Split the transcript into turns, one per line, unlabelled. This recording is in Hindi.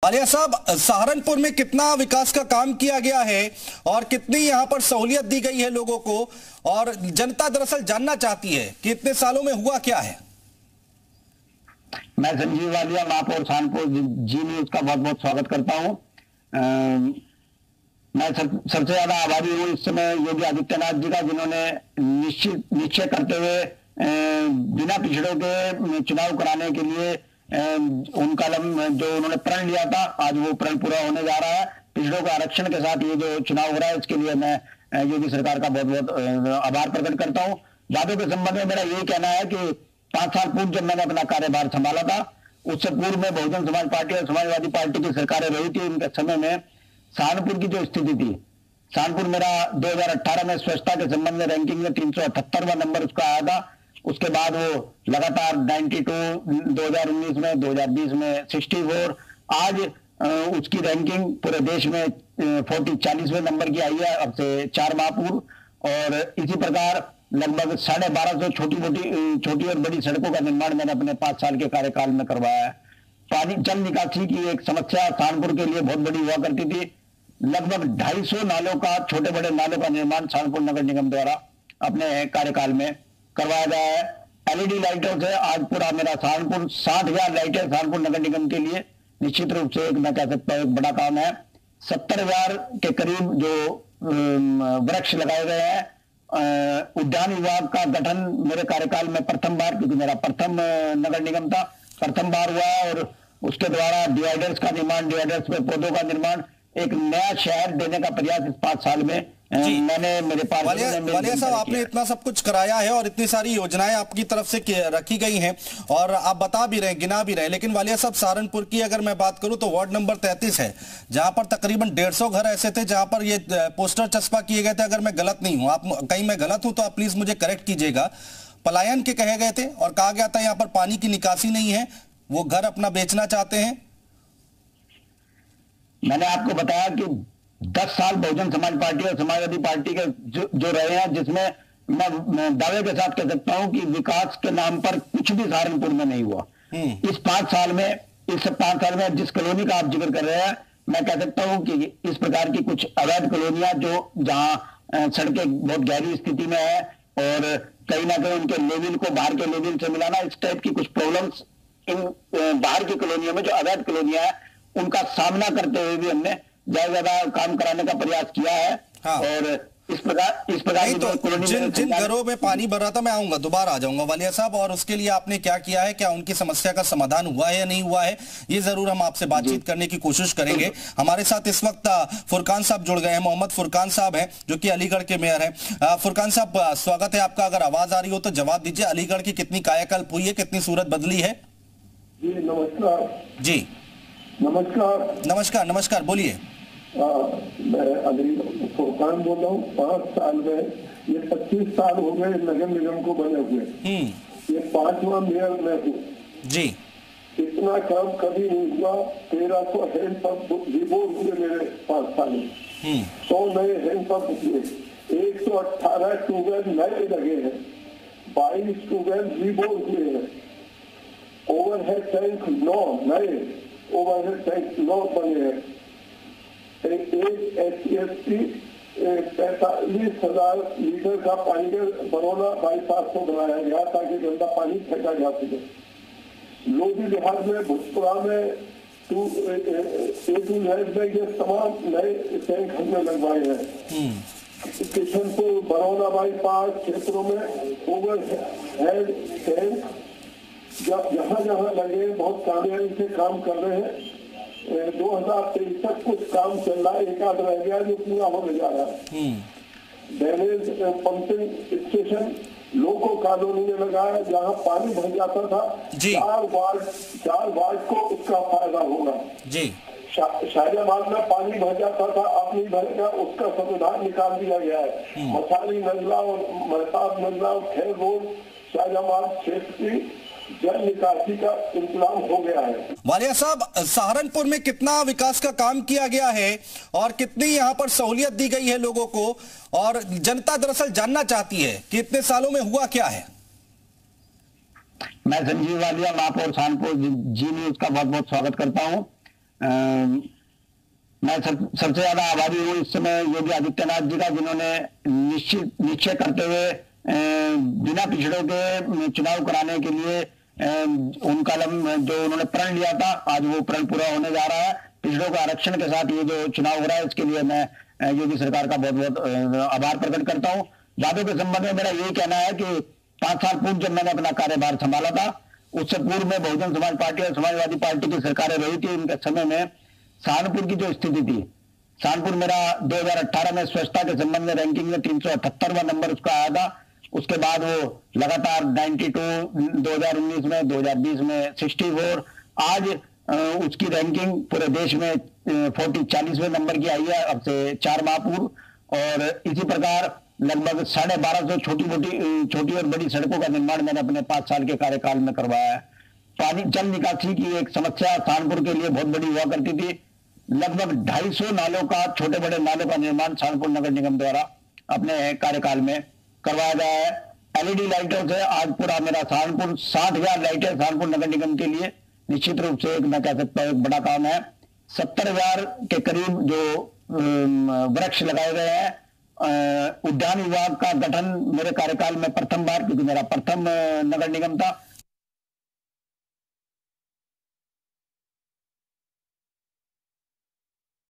आलिया साहब, सहारनपुर में कितना विकास का काम किया गया है और कितनी यहां पर सहूलियत दी गई है लोगों को, और जनता दरअसल जानना चाहती है कि इतने सालों में हुआ क्या है।
मैं संजीव वालिया, महापौर सहारनपुर जी न्यूज का बहुत बहुत स्वागत करता हूं। मैं सबसे ज्यादा आभारी हूं इस समय योगी आदित्यनाथ जी का, जिन्होंने निश्चय करते हुए बिना पिछड़ों के चुनाव कराने के लिए उनका जो उन्होंने प्रण लिया था, आज वो प्रण पूरा होने जा रहा है। पिछड़ों के आरक्षण के साथ ये जो चुनाव हो रहा है, इसके लिए मैं योगी सरकार का बहुत बहुत आभार प्रकट करता हूँ। वादों के संबंध में मेरा यही कहना है कि 5 साल पूर्व जब मैंने अपना कार्यभार संभाला था, उससे पूर्व में बहुजन समाज पार्टी और समाजवादी पार्टी की सरकारें रही थी। उनके समय में सहारनपुर की जो स्थिति थी, सहारनपुर मेरा 2018 में स्वच्छता के संबंध में रैंकिंग में 378वां नंबर उसका आया था। उसके बाद वो लगातार 92, 2019 में, 2020 में 64, आज उसकी रैंकिंग पूरे देश में 40वें नंबर की आई है, अब से 4 माह पूर्व। और इसी प्रकार लगभग 1250 छोटी और बड़ी सड़कों का निर्माण मैंने अपने 5 साल के कार्यकाल में करवाया है। पानी जल निकासी की एक समस्या सहारनपुर के लिए बहुत बड़ी हुआ करती थी। लगभग 250 नालों का, छोटे बड़े नालों का निर्माण सहारनपुर नगर निगम द्वारा अपने कार्यकाल में करवाया गया है। एलईडी लाइटों से आज पूरा मेरा सहारनपुर 60,000 लाइटें सहारनपुर नगर निगम के लिए निश्चित रूप से एक, मैं कह सकता हूँ, एक बड़ा काम है। 70,000 के करीब जो वृक्ष लगाए गए हैं। उद्यान विभाग का गठन मेरे कार्यकाल में प्रथम बार, क्योंकि मेरा प्रथम नगर निगम था, प्रथम बार हुआ। और उसके द्वारा डिवाइडर्स का निर्माण, डिवाइडर्स पे पौधों का निर्माण, एक नया शहर देने का प्रयास इस 5 साल में मैंने मेरे पास।
वालिया साहब, आपने इतना सब कुछ कराया है और इतनी सारी योजनाएं आपकी तरफ से रखी गई हैं और आप बता भी रहे, गिना भी रहे। लेकिन वालिया साहब, सहारनपुर की अगर मैं बात करूं तो वार्ड नंबर 33 है, जहां पर तकरीबन 150 घर ऐसे थे जहां पर ये पोस्टर चस्पा किए गए थे। अगर मैं गलत नहीं हूं, आप कहीं मैं गलत हूं तो आप प्लीज मुझे करेक्ट कीजिएगा। पलायन के कहे गए थे और कहा गया था यहाँ पर पानी की निकासी नहीं है, वो घर अपना बेचना चाहते हैं।
मैंने आपको बताया कि 10 साल बहुजन समाज पार्टी और समाजवादी पार्टी के जो रहे हैं, जिसमें मैं दावे के साथ कह सकता हूं कि विकास के नाम पर कुछ भी सहारनपुर में नहीं हुआ। इस 5 साल में जिस कॉलोनी का आप जिक्र कर रहे हैं, मैं कह सकता हूं कि इस प्रकार की कुछ अवैध कॉलोनियां जो जहां सड़कें बहुत गहरी स्थिति में है और कहीं ना कहीं उनके लेवल को बाहर के लेवल से मिलाना, इस टाइप की कुछ प्रॉब्लम्स इन बाहर की कॉलोनियों में, जो अवैध कॉलोनियां है, उनका सामना करते हुए भी हमने ज्यादा काम कराने का प्रयास किया है। हाँ। और इस प्रकार
तो जिन घरों में पानी भर रहा था, मैं आऊंगा, दोबारा आ जाऊंगा वालिया साहब, और उसके लिए आपने क्या किया है, क्या उनकी समस्या का समाधान हुआ है या नहीं हुआ है, ये जरूर हम आपसे बातचीत करने की कोशिश करेंगे। हमारे साथ इस वक्त फुरकान साहब जुड़ गए हैं, मोहम्मद फुरकान साहब हैं, जो कि अलीगढ़ के मेयर हैं। फुरकान साहब, स्वागत है आपका। अगर आवाज आ रही हो तो जवाब दीजिए। अलीगढ़ की कितनी कायाकल्प हुई है, कितनी सूरत बदली है?
जी नमस्कार।
जी नमस्कार, बोलिए।
मैं अली फुरकान बोल रहा हूँ। 5 साल में, ये 25 साल हो गए नगर निगम को बने हुए। ये 5वां मेयर मैं हूँ
जी।
इतना काम कभी नहीं हुआ। 1300 हैंडपंप रिपोर्ट हुए मेरे 5 साल में। 100 नए हैंडपंप हुए, 118 ट्यूबवेल नए लगे हैं, 22 ट्यूबवेल रिपोर्ट हुए हैं, ओवरहेड टैंक 9 नए ओवरहेड टैंक 9 बने हैं। एक SC 45,000 लीटर का पानी का बरौना बाईपास को बनाया गया ताकि गंदा पानी फेंका जा सके। लोधी लिहाज में, भुजपुरा में, में ये तमाम नए टैंक हमने लगवाए हैं। किशनपुर, बरौना बाईपास क्षेत्रों में ओवरहेड टैंक जहाँ लगे बहुत कामयाबी से काम कर रहे हैं। 2023 तक कुछ काम चल रहा है, एक आध रह गया जो पूरा होने जा रहा है। Drainage pumping station loco colony में लगा है, जहाँ पानी भर जाता था। 4 वार्ड को उसका फायदा होगा जी। शाहजहाबाद में पानी भर जाता था, अब नहीं भरेगा, उसका संविधान निकाल दिया गया है। मसाली नजला और महताब नजला और खैर रोड शाहजहाबाद क्षेत्र की जल निकासी का इंतजाम हो गया है।
वालिया साहब, सहारनपुर में कितना विकास का काम किया गया है और कितनी यहाँ पर सहूलियत दी गई है लोगों को, और जनता दरअसल जानना चाहती है कि इतने सालों में हुआ क्या है।
मैं संजीव वालिया, महापौर सहारनपुर जी न्यूज का बहुत बहुत स्वागत करता हूँ। मैं सबसे ज्यादा आभारी हूँ इस समय योगी आदित्यनाथ जी का, जिन्होंने निश्चय करते हुए बिना पिछड़ों के चुनाव कराने के लिए उनका जो उन्होंने प्रण लिया था, आज वो प्रण पूरा होने जा रहा है। पिछड़ों का आरक्षण के साथ ये जो चुनाव हो रहा है, इसके लिए मैं योगी सरकार का बहुत बहुत आभार प्रकट करता हूँ। वादों के संबंध में मेरा यही कहना है कि 5 साल पूर्व जब मैंने अपना कार्यभार संभाला था, उससे पूर्व में बहुजन समाज पार्टी और समाजवादी पार्टी की सरकारें रही थी। उनके समय में सहारनपुर की जो स्थिति थी, सहारनपुर मेरा 2018 में स्वच्छता के संबंध में रैंकिंग में 378वां नंबर उसका आया था। उसके बाद वो लगातार 92, 2019 में, 2020 में 64, आज उसकी रैंकिंग पूरे देश में 40वें नंबर की आई है, अब से 4 माह पूर्व। और इसी प्रकार लगभग 1250 छोटी और बड़ी सड़कों का निर्माण मैंने अपने 5 साल के कार्यकाल में करवाया है। पानी जल निकासी की एक समस्या सहारनपुर के लिए बहुत बड़ी हुआ करती थी। लगभग 250 नालों का, छोटे बड़े नालों का निर्माण सहारनपुर नगर निगम द्वारा अपने कार्यकाल में करवाया गया है। LED लाइटों से आज पूरा मेरा सहारनपुर 60,000 लाइटें सहारनपुर नगर निगम के लिए निश्चित रूप से एक, मैं कह सकता हूँ, एक बड़ा काम है। 70,000 के करीब जो वृक्ष लगाए गए हैं। उद्यान विभाग का गठन मेरे कार्यकाल में प्रथम बार, क्योंकि मेरा प्रथम नगर निगम था,